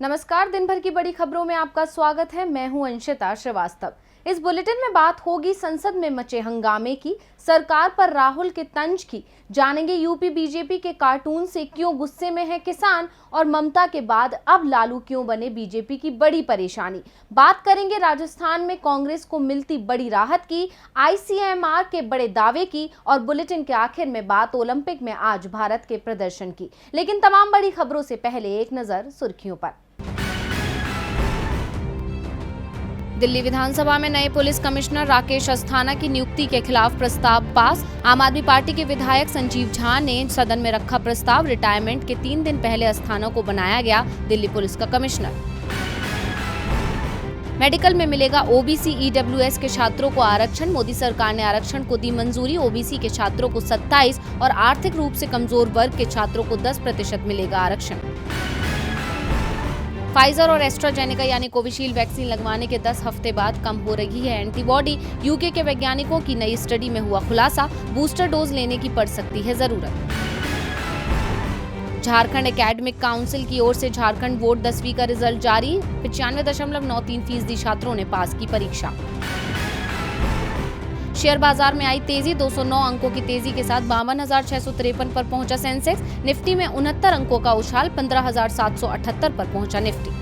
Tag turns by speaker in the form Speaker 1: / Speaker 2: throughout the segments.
Speaker 1: नमस्कार, दिन भर की बड़ी खबरों में आपका स्वागत है। मैं हूं अंशिता श्रीवास्तव। इस बुलेटिन में बात होगी संसद में मचे हंगामे की, सरकार पर राहुल के तंज की, जानेंगे यूपी बीजेपी के कार्टून से क्यों गुस्से में है किसान, और ममता के बाद अब लालू क्यों बने बीजेपी की बड़ी परेशानी। बात करेंगे राजस्थान में कांग्रेस को मिलती बड़ी राहत की, आईसीएमआर के बड़े दावे की, और बुलेटिन के आखिर में बात ओलंपिक में आज भारत के प्रदर्शन की। लेकिन तमाम बड़ी खबरों से पहले एक नजर सुर्खियों पर। दिल्ली विधानसभा में नए पुलिस कमिश्नर राकेश अस्थाना की नियुक्ति के खिलाफ प्रस्ताव पास। आम आदमी पार्टी के विधायक संजीव झा ने सदन में रखा प्रस्ताव। रिटायरमेंट के 3 दिन पहले अस्थाना को बनाया गया दिल्ली पुलिस का कमिश्नर। मेडिकल में मिलेगा ओबीसी ईडब्ल्यूएस के छात्रों को आरक्षण। मोदी सरकार ने आरक्षण को दी मंजूरी। ओबीसी के छात्रों को 27 और आर्थिक रूप से कमजोर वर्ग के छात्रों को 10% मिलेगा आरक्षण। फाइजर और एस्ट्राजेनेका यानी कोविशील्ड वैक्सीन लगवाने के 10 हफ्ते बाद कम हो रही है एंटीबॉडी। यूके के वैज्ञानिकों की नई स्टडी में हुआ खुलासा, बूस्टर डोज लेने की पड़ सकती है जरूरत। झारखंड एकेडमिक काउंसिल की ओर से झारखंड बोर्ड 10वीं का रिजल्ट जारी। 95.93% छात्रों ने पास की परीक्षा। शेयर बाजार में आई तेजी, 209 अंकों की तेजी के साथ 52,653 पर पहुंचा सेंसेक्स। निफ्टी में 69 अंकों का उछाल, 15,778 पर पहुंचा निफ्टी।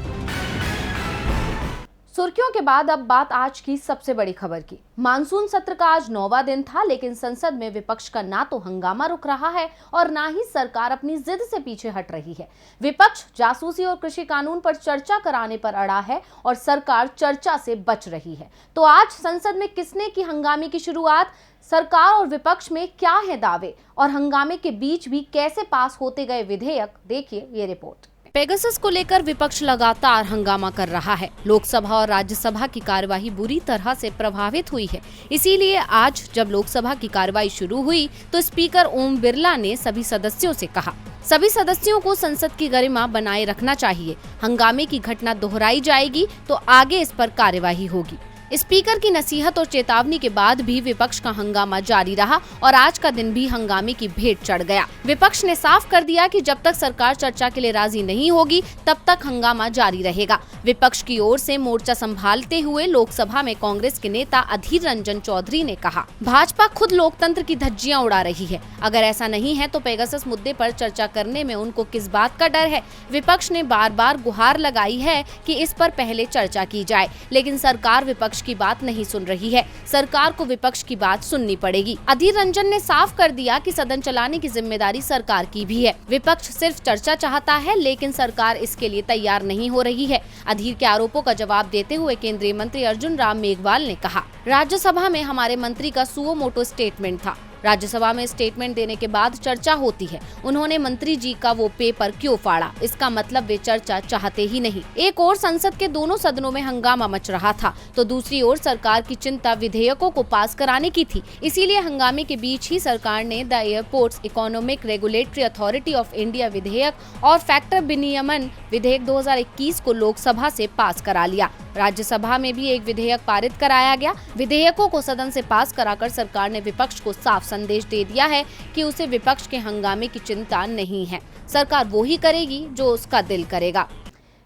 Speaker 1: सुर्खियों के बाद अब बात आज की सबसे बड़ी खबर की। मानसून सत्र का आज 9वां दिन था, लेकिन संसद में विपक्ष का ना तो हंगामा रुक रहा है और ना ही सरकार अपनी जिद से पीछे हट रही है। विपक्ष जासूसी और कृषि कानून पर चर्चा कराने पर अड़ा है और सरकार चर्चा से बच रही है। तो आज संसद में किसने की हंगामे की शुरुआत, सरकार और विपक्ष में क्या है दावे, और हंगामे के बीच भी कैसे पास होते गए विधेयक, देखिए ये रिपोर्ट। पेगासस को लेकर विपक्ष लगातार हंगामा कर रहा है। लोकसभा और राज्यसभा की कार्यवाही बुरी तरह से प्रभावित हुई है। इसीलिए आज जब लोकसभा की कार्यवाही शुरू हुई तो स्पीकर ओम बिरला ने सभी सदस्यों से कहा, सभी सदस्यों को संसद की गरिमा बनाए रखना चाहिए। हंगामे की घटना दोहराई जाएगी तो आगे इस पर कार्यवाही होगी। स्पीकर की नसीहत और चेतावनी के बाद भी विपक्ष का हंगामा जारी रहा और आज का दिन भी हंगामे की भेंट चढ़ गया। विपक्ष ने साफ कर दिया कि जब तक सरकार चर्चा के लिए राजी नहीं होगी तब तक हंगामा जारी रहेगा। विपक्ष की ओर से मोर्चा संभालते हुए लोकसभा में कांग्रेस के नेता अधीर रंजन चौधरी ने कहा, भाजपा खुद लोकतंत्र की धज्जियां उड़ा रही है। अगर ऐसा नहीं है तो पेगासस मुद्दे पर चर्चा करने में उनको किस बात का डर है। विपक्ष ने बार बार गुहार लगाई है कि इस पर पहले चर्चा की जाए, लेकिन सरकार विपक्ष की बात नहीं सुन रही है। सरकार को विपक्ष की बात सुननी पड़ेगी। अधीर रंजन ने साफ कर दिया कि सदन चलाने की जिम्मेदारी सरकार की भी है। विपक्ष सिर्फ चर्चा चाहता है, लेकिन सरकार इसके लिए तैयार नहीं हो रही है। अधीर के आरोपों का जवाब देते हुए केंद्रीय मंत्री अर्जुन राम मेघवाल ने कहा, राज्यसभा में हमारे मंत्री का सुओ मोटो स्टेटमेंट था। राज्यसभा में स्टेटमेंट देने के बाद चर्चा होती है। उन्होंने मंत्री जी का वो पेपर क्यों फाड़ा, इसका मतलब वे चर्चा चाहते ही नहीं। एक ओर संसद के दोनों सदनों में हंगामा मच रहा था तो दूसरी ओर सरकार की चिंता विधेयकों को पास कराने की थी। इसीलिए हंगामे के बीच ही सरकार ने the airports economic regulatory authority of India विधेयक और फैक्टर विनियमन विधेयक 2021 को लोकसभा से पास करा लिया। राज्यसभा में भी एक विधेयक पारित कराया गया। विधेयकों को सदन से पास कराकर सरकार ने विपक्ष को साफ संदेश दे दिया है कि उसे विपक्ष के हंगामे की चिंता नहीं है। सरकार वो ही करेगी जो उसका दिल करेगा।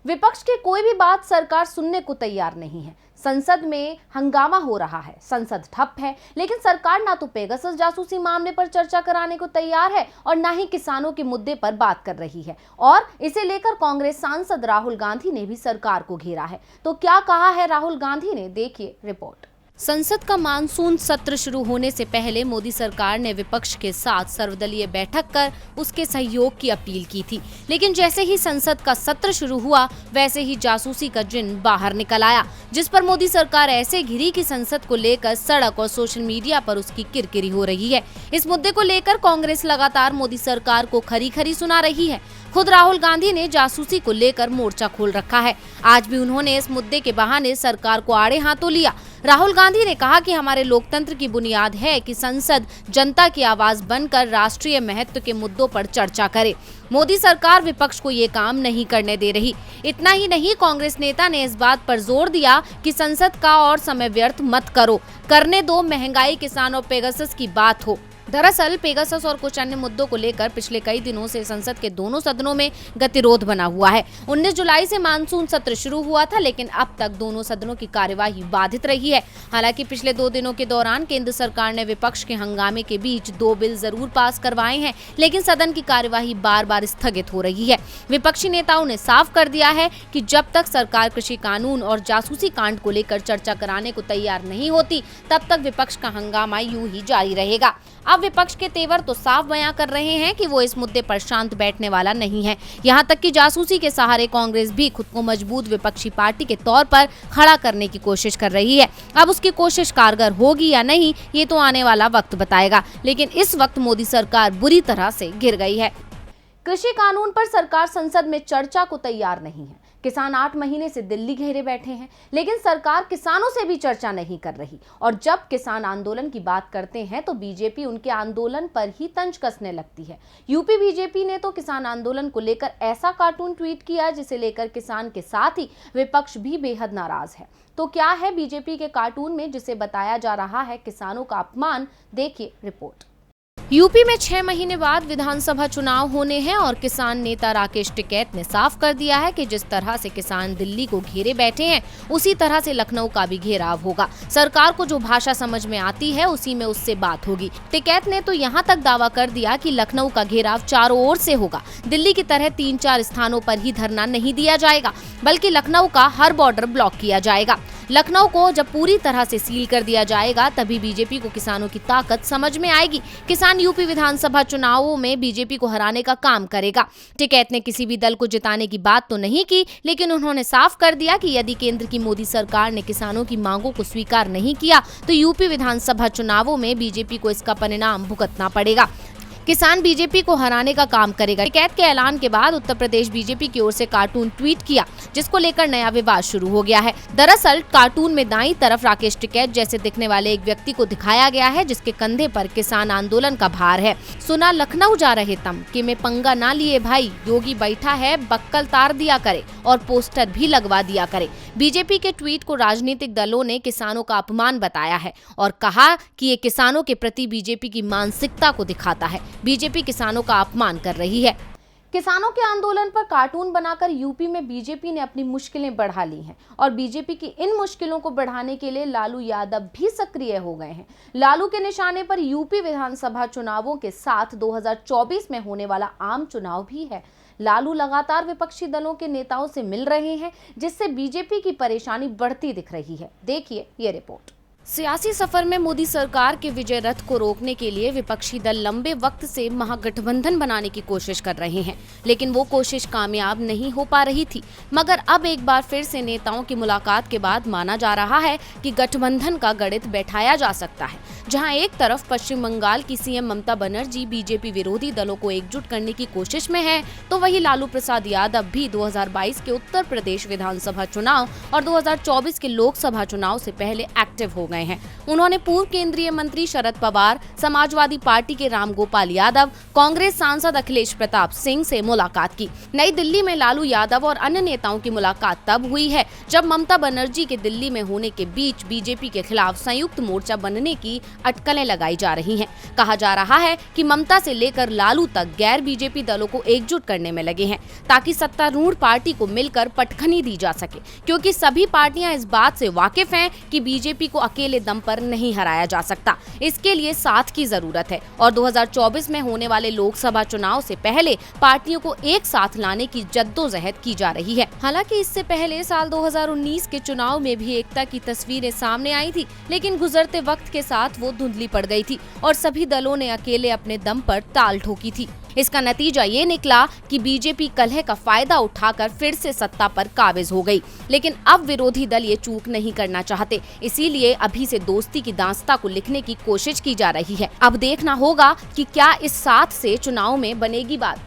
Speaker 1: विपक्ष की कोई भी बात सरकार सुनने को तैयार नहीं है। संसद में हंगामा हो रहा है, संसद ठप है, लेकिन सरकार ना तो पेगासस जासूसी मामले पर चर्चा कराने को तैयार है और ना ही किसानों के मुद्दे पर बात कर रही है। और इसे लेकर कांग्रेस सांसद राहुल गांधी ने भी सरकार को घेरा है। तो क्या कहा है राहुल गांधी ने, देखिए रिपोर्ट। संसद का मानसून सत्र शुरू होने से पहले मोदी सरकार ने विपक्ष के साथ सर्वदलीय बैठक कर उसके सहयोग की अपील की थी, लेकिन जैसे ही संसद का सत्र शुरू हुआ वैसे ही जासूसी का जिन बाहर निकल आया, जिस पर मोदी सरकार ऐसे घिरी कि संसद को लेकर सड़क और सोशल मीडिया पर उसकी किरकिरी हो रही है। इस मुद्दे को लेकर कांग्रेस लगातार मोदी सरकार को खरी खरी सुना रही है। खुद राहुल गांधी ने जासूसी को लेकर मोर्चा खोल रखा है। आज भी उन्होंने इस मुद्दे के बहाने सरकार को आड़े हाथों लिया। राहुल गांधी ने कहा कि हमारे लोकतंत्र की बुनियाद है कि संसद जनता की आवाज बनकर राष्ट्रीय महत्व के मुद्दों पर चर्चा करे। मोदी सरकार विपक्ष को ये काम नहीं करने दे रही। इतना ही नहीं, कांग्रेस नेता ने इस बात पर जोर दिया कि संसद का और समय व्यर्थ मत करो, करने दो, महंगाई, किसान और पेगासस की बात हो। दरअसल पेगासस और कुछ अन्य मुद्दों को लेकर पिछले कई दिनों से संसद के दोनों सदनों में गतिरोध बना हुआ है। 19 जुलाई से मानसून सत्र शुरू हुआ था, लेकिन अब तक दोनों सदनों की कार्यवाही बाधित रही है। हालांकि पिछले 2 दिनों के दौरान केंद्र सरकार ने विपक्ष के हंगामे के बीच 2 बिल जरूर पास करवाए हैं, लेकिन सदन की कार्यवाही बार बार स्थगित हो रही है। विपक्षी नेताओं ने साफ कर दिया है कि जब तक सरकार कृषि कानून और जासूसी कांड को लेकर चर्चा कराने को तैयार नहीं होती, तब तक विपक्ष का हंगामा यूं ही जारी रहेगा। अब विपक्ष के तेवर तो साफ बयां कर रहे हैं कि वो इस मुद्दे पर शांत बैठने वाला नहीं है। यहां तक कि जासूसी के सहारे कांग्रेस भी खुद को मजबूत विपक्षी पार्टी के तौर पर खड़ा करने की कोशिश कर रही है। अब उसकी कोशिश कारगर होगी या नहीं, ये तो आने वाला वक्त बताएगा, लेकिन इस वक्त मोदी सरकार बुरी तरह से गिर गई है। कृषि कानून पर सरकार संसद में चर्चा को तैयार नहीं है। किसान 8 महीने से दिल्ली घेरे बैठे हैं, लेकिन सरकार किसानों से भी चर्चा नहीं कर रही। और जब किसान आंदोलन की बात करते हैं तो बीजेपी उनके आंदोलन पर ही तंज कसने लगती है। यूपी बीजेपी ने तो किसान आंदोलन को लेकर ऐसा कार्टून ट्वीट किया जिसे लेकर किसान के साथ ही विपक्ष भी बेहद नाराज है। तो क्या है बीजेपी के कार्टून में जिसे बताया जा रहा है किसानों का अपमान? देखिए रिपोर्ट। यूपी में 6 महीने बाद विधानसभा चुनाव होने हैं और किसान नेता राकेश टिकैत ने साफ कर दिया है कि जिस तरह से किसान दिल्ली को घेरे बैठे हैं, उसी तरह से लखनऊ का भी घेराव होगा। सरकार को जो भाषा समझ में आती है उसी में उससे बात होगी। टिकैत ने तो यहाँ तक दावा कर दिया कि लखनऊ का घेराव चारों ओर से होगा। दिल्ली की तरह 3-4 स्थानों पर ही धरना नहीं दिया जाएगा, बल्कि लखनऊ का हर बॉर्डर ब्लॉक किया जाएगा। लखनऊ को जब पूरी तरह से सील कर दिया जाएगा, तभी बीजेपी को किसानों की ताकत समझ में आएगी। किसान यूपी विधानसभा चुनावों में बीजेपी को हराने का काम करेगा। टिकैत ने किसी भी दल को जिताने की बात तो नहीं की, लेकिन उन्होंने साफ कर दिया कि यदि केंद्र की मोदी सरकार ने किसानों की मांगों को स्वीकार नहीं किया, तो यूपी विधानसभा चुनावों में बीजेपी को इसका परिणाम भुगतना पड़ेगा। किसान बीजेपी को हराने का काम करेगा। टिकैत के ऐलान के बाद उत्तर प्रदेश बीजेपी की ओर से कार्टून ट्वीट किया, जिसको लेकर नया विवाद शुरू हो गया है। दरअसल कार्टून में दाईं तरफ राकेश टिकैत जैसे दिखने वाले एक व्यक्ति को दिखाया गया है, जिसके कंधे पर किसान आंदोलन का भार है। सुना लखनऊ जा रहे तम कि मैं पंगा ना लिए भाई, योगी बैठा है बक्कल तार दिया करे और पोस्टर भी लगवा दिया करे। बीजेपी के ट्वीट को राजनीतिक दलों ने किसानों का अपमान बताया है और कहा कि ये किसानों के प्रति बीजेपी की मानसिकता को दिखाता है। बीजेपी किसानों का अपमान कर रही है। किसानों के आंदोलन पर कार्टून बनाकर यूपी में बीजेपी ने अपनी मुश्किलें बढ़ा ली हैं और बीजेपी की इन मुश्किलों को बढ़ाने के लिए लालू यादव भी सक्रिय हो गए हैं। लालू के निशाने पर यूपी विधानसभा चुनावों के साथ 2024 में होने वाला आम चुनाव भी है। लालू लगातार विपक्षी दलों के नेताओं से मिल रहे हैं, जिससे बीजेपी की परेशानी बढ़ती दिख रही है। देखिए ये रिपोर्ट। सियासी सफर में मोदी सरकार के विजय रथ को रोकने के लिए विपक्षी दल लंबे वक्त से महागठबंधन बनाने की कोशिश कर रहे हैं, लेकिन वो कोशिश कामयाब नहीं हो पा रही थी। मगर अब एक बार फिर से नेताओं की मुलाकात के बाद माना जा रहा है कि गठबंधन का गणित बैठाया जा सकता है। जहां एक तरफ पश्चिम बंगाल की सीएम ममता बनर्जी बीजेपी विरोधी दलों को एकजुट करने की कोशिश में है, तो वहीं लालू प्रसाद यादव भी 2022 के उत्तर प्रदेश विधानसभा चुनाव और 2024 के लोकसभा चुनाव से पहले एक्टिव हो गए हैं। उन्होंने पूर्व केंद्रीय मंत्री शरद पवार, समाजवादी पार्टी के रामगोपाल यादव, कांग्रेस सांसद अखिलेश प्रताप सिंह से मुलाकात की। नई दिल्ली में लालू यादव और अन्य नेताओं की मुलाकात तब हुई है जब ममता बनर्जी के दिल्ली में होने के बीच बीजेपी के खिलाफ संयुक्त मोर्चा बनने की अटकलें लगाई जा रही हैं। कहा जा रहा है कि ममता से लेकर लालू तक गैर बीजेपी दलों को एकजुट करने में लगे हैं, ताकि सत्तारूढ़ पार्टी को मिलकर पटखनी दी जा सके, क्योंकि सभी पार्टियां इस बात से वाकिफ हैं कि बीजेपी को अकेले दम पर नहीं हराया जा सकता। इसके लिए साथ की जरूरत है और 2024 में होने वाले लोकसभा चुनाव से पहले पार्टियों को एक साथ लाने की जद्दोजहद की जा रही है। हालांकि इससे पहले साल 2019 के चुनाव में भी एकता की तस्वीरें सामने आई थी, लेकिन गुजरते वक्त के साथ वो धुंधली पड़ गई थी और सभी दलों ने अकेले अपने दम पर ताल ठोकी थी। इसका नतीजा ये निकला कि बीजेपी कलह का फायदा उठाकर फिर से सत्ता पर काबिज हो गई। लेकिन अब विरोधी दल ये चूक नहीं करना चाहते, इसीलिए अभी से दोस्ती की दास्तां को लिखने की कोशिश की जा रही है। अब देखना होगा कि क्या इस साथ से चुनाव में बनेगी बात।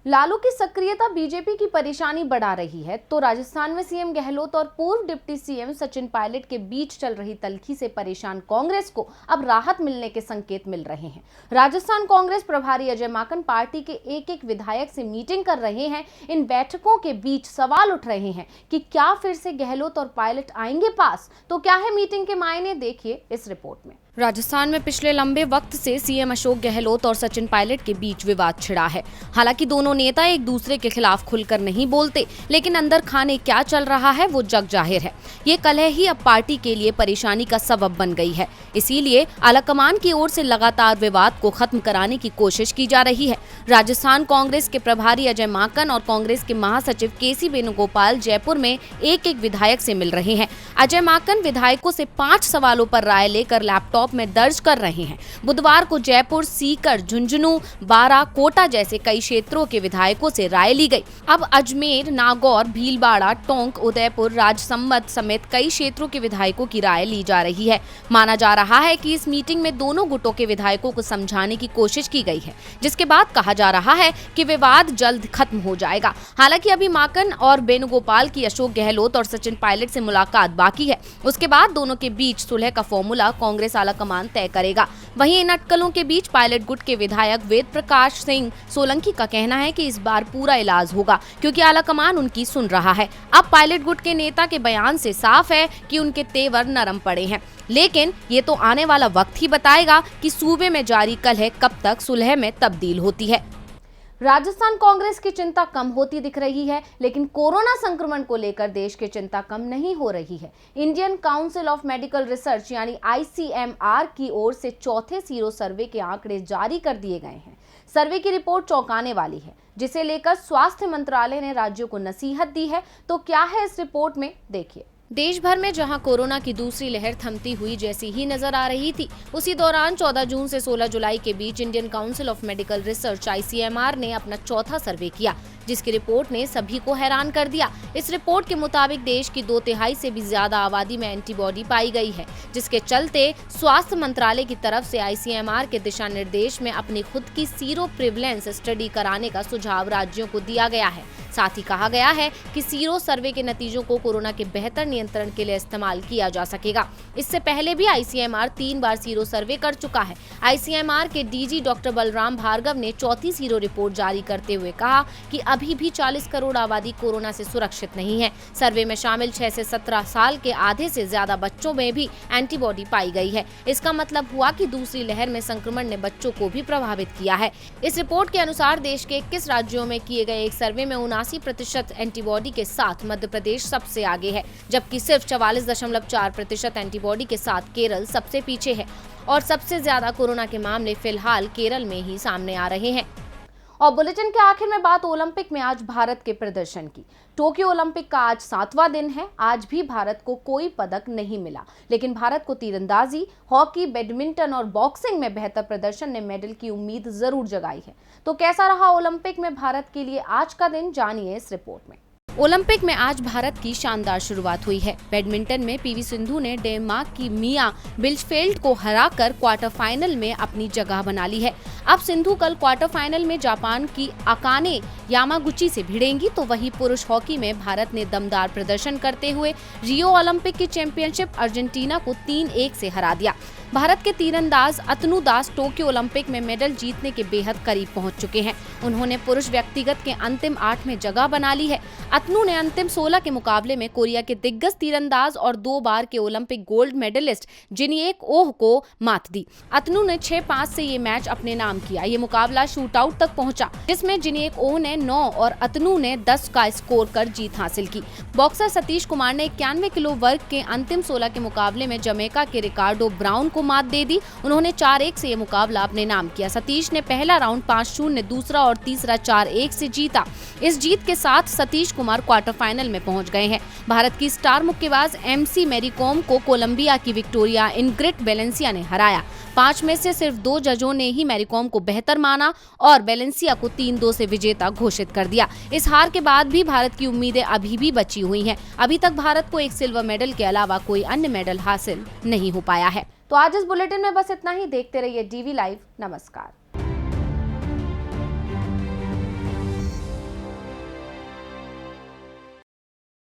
Speaker 1: लालू की सक्रियता बीजेपी की परेशानी बढ़ा रही है, तो राजस्थान में सीएम गहलोत और पूर्व डिप्टी सीएम सचिन पायलट के बीच चल रही तल्खी से परेशान कांग्रेस को अब राहत मिलने के संकेत मिल रहे हैं। राजस्थान कांग्रेस प्रभारी अजय माकन पार्टी के एक विधायक से मीटिंग कर रहे हैं। इन बैठकों के बीच सवाल उठ रहे हैं कि क्या फिर से गहलोत और पायलट आएंगे पास, तो क्या है मीटिंग के मायने, देखिए इस रिपोर्ट में। राजस्थान में पिछले लंबे वक्त से सीएम अशोक गहलोत और सचिन पायलट के बीच विवाद छिड़ा है। हालांकि दोनों नेता एक दूसरे के खिलाफ खुलकर नहीं बोलते, लेकिन अंदर खाने क्या चल रहा है वो जग जाहिर है। ये कलह ही अब पार्टी के लिए परेशानी का सबब बन गई है। इसीलिए आलाकमान की ओर से लगातार विवाद को खत्म कराने की कोशिश की जा रही है। राजस्थान कांग्रेस के प्रभारी अजय माकन और कांग्रेस के महासचिव केसी वेणुगोपाल जयपुर में एक विधायक से मिल रहे हैं। अजय माकन विधायकों से 5 सवालों पर राय लेकर लैपटॉप में दर्ज कर रहे हैं। बुधवार को जयपुर, सीकर, झुंझुनू, बारा, कोटा जैसे कई क्षेत्रों के विधायकों से राय ली गई। अब अजमेर, नागौर, भीलवाड़ा, टोंक, उदयपुर, राजसमंद समेत कई क्षेत्रों के विधायकों की राय ली जा रही है। माना जा रहा है कि इस मीटिंग में दोनों गुटों के विधायकों को समझाने की कोशिश की गई है, जिसके बाद कहा जा रहा है कि विवाद जल्द खत्म हो जाएगा। हालांकि अभी माकन और वेणुगोपाल की अशोक गहलोत और सचिन पायलट से मुलाकात बाकी है। उसके बाद दोनों के बीच सुलह का फॉर्मूला कांग्रेस आलाकमान तय करेगा। वहीं इन अटकलों के बीच पायलट गुट के विधायक वेद प्रकाश सिंह सोलंकी का कहना है कि इस बार पूरा इलाज होगा, क्योंकि आलाकमान उनकी सुन रहा है। अब पायलट गुट के नेता के बयान से साफ है कि उनके तेवर नरम पड़े हैं, लेकिन ये तो आने वाला वक्त ही बताएगा कि सूबे में जारी कलह कब तक सुलह में तब्दील होती है। राजस्थान कांग्रेस की चिंता कम होती दिख रही है, लेकिन कोरोना संक्रमण को लेकर देश की चिंता कम नहीं हो रही है। Indian Council of Medical research यानी ICMR की ओर से चौथे सीरो सर्वे के आंकड़े जारी कर दिए गए हैं। सर्वे की रिपोर्ट चौंकाने वाली है, जिसे लेकर स्वास्थ्य मंत्रालय ने राज्यों को नसीहत दी है। तो क्या है इस रिपोर्ट में, देखिए। देश भर में जहां कोरोना की दूसरी लहर थमती हुई जैसी ही नजर आ रही थी, उसी दौरान 14 जून से 16 जुलाई के बीच Indian Council of Medical Research ICMR ने अपना चौथा सर्वे किया, जिसकी रिपोर्ट ने सभी को हैरान कर दिया। इस रिपोर्ट के मुताबिक देश की 2/3 से भी ज्यादा आबादी में एंटीबॉडी पाई गई है, जिसके चलते स्वास्थ्य मंत्रालय की तरफ से ICMR के दिशा निर्देश में अपनी खुद की सीरो प्रिवलेंस स्टडी कराने का सुझाव राज्यों को दिया गया है। साथ ही कहा गया है कि सीरो सर्वे के नतीजों को कोरोना के बेहतर नियंत्रण के लिए इस्तेमाल किया जा सकेगा। इससे पहले भी ICMR 3 बार सीरो सर्वे कर चुका है। ICMR के DG डॉक्टर बलराम भार्गव ने चौथी सीरो रिपोर्ट जारी करते हुए कहा कि अभी भी 40 करोड़ आबादी कोरोना से सुरक्षित नहीं है। सर्वे में शामिल 6 से 17 साल के आधे से ज्यादा बच्चों में भी एंटीबॉडी पाई गई है। इसका मतलब हुआ कि दूसरी लहर में संक्रमण ने बच्चों को भी प्रभावित किया है। इस रिपोर्ट के अनुसार देश के 21 राज्यों में किए गए एक सर्वे में 79% एंटीबॉडी के साथ मध्य प्रदेश सबसे आगे है, जबकि सिर्फ 44.4% एंटीबॉडी के साथ केरल सबसे पीछे है। और सबसे ज्यादा कोरोना के मामले फिलहाल केरल में ही सामने आ रहे हैं। और बुलेटिन के आखिर में बात ओलंपिक में आज भारत के प्रदर्शन की। टोक्यो ओलंपिक का आज 7वां दिन है। आज भी भारत को कोई पदक नहीं मिला, लेकिन भारत को तीरंदाजी, हॉकी, बैडमिंटन और बॉक्सिंग में बेहतर प्रदर्शन ने मेडल की उम्मीद जरूर जगाई है। तो कैसा रहा ओलंपिक में भारत के लिए आज का दिन, जानिए इस रिपोर्ट में। ओलंपिक में आज भारत की शानदार शुरुआत हुई है। बैडमिंटन में PV सिंधु ने डेनमार्क की मिया बिल्चफेल्ड को हराकर क्वार्टर फाइनल में अपनी जगह बना ली है। अब सिंधु कल क्वार्टर फाइनल में जापान की अकाने यामागुची से भिड़ेंगी। तो वहीं पुरुष हॉकी में भारत ने दमदार प्रदर्शन करते हुए रियो ओलंपिक की चैंपियनशिप अर्जेंटीना को 3-1 से हरा दिया। भारत के तीरंदाज अतनु दास टोक्यो ओलंपिक में मेडल जीतने के बेहद करीब पहुंच चुके हैं। उन्होंने पुरुष व्यक्तिगत के अंतिम 8 में जगह बना ली है। अतनु ने अंतिम 16 के मुकाबले में कोरिया के दिग्गज तीरंदाज और 2 बार के ओलंपिक गोल्ड मेडलिस्ट जिनिएक ओह को मात दी। अतनु ने 6-5 से ये मैच अपने नाम किया। ये मुकाबला शूट आउट तक पहुंचा, जिसमें जिनिएक ओह ने 9 और अतनु ने 10 का स्कोर कर जीत हासिल की। बॉक्सर सतीश कुमार ने 91 किलो वर्ग के अंतिम 16 के मुकाबले में जमैका के रिकार्डो ब्राउन को मात दे दी। उन्होंने 4-1 से ये मुकाबला अपने नाम किया। सतीश ने पहला राउंड 5-0, दूसरा और तीसरा 4-1 से जीता। इस जीत के साथ सतीश कुमार क्वार्टर फाइनल में पहुंच गए हैं। भारत की स्टार मुक्केबाज MC मैरी कॉम को कोलंबिया की विक्टोरिया इनग्रिड वेलेंसिया ने हराया। 5 में से सिर्फ 2 जजों ने ही मैरी कॉम को बेहतर माना और वेलेंसिया को 3-2 से विजेता घोषित कर दिया। इस हार के बाद भी भारत की उम्मीदें अभी भी बची हुई हैं। अभी तक भारत को एक सिल्वर मेडल के अलावा कोई अन्य मेडल हासिल नहीं हो पाया है। तो आज इस बुलेटिन में बस इतना ही। देखते रहिए DV लाइव। नमस्कार।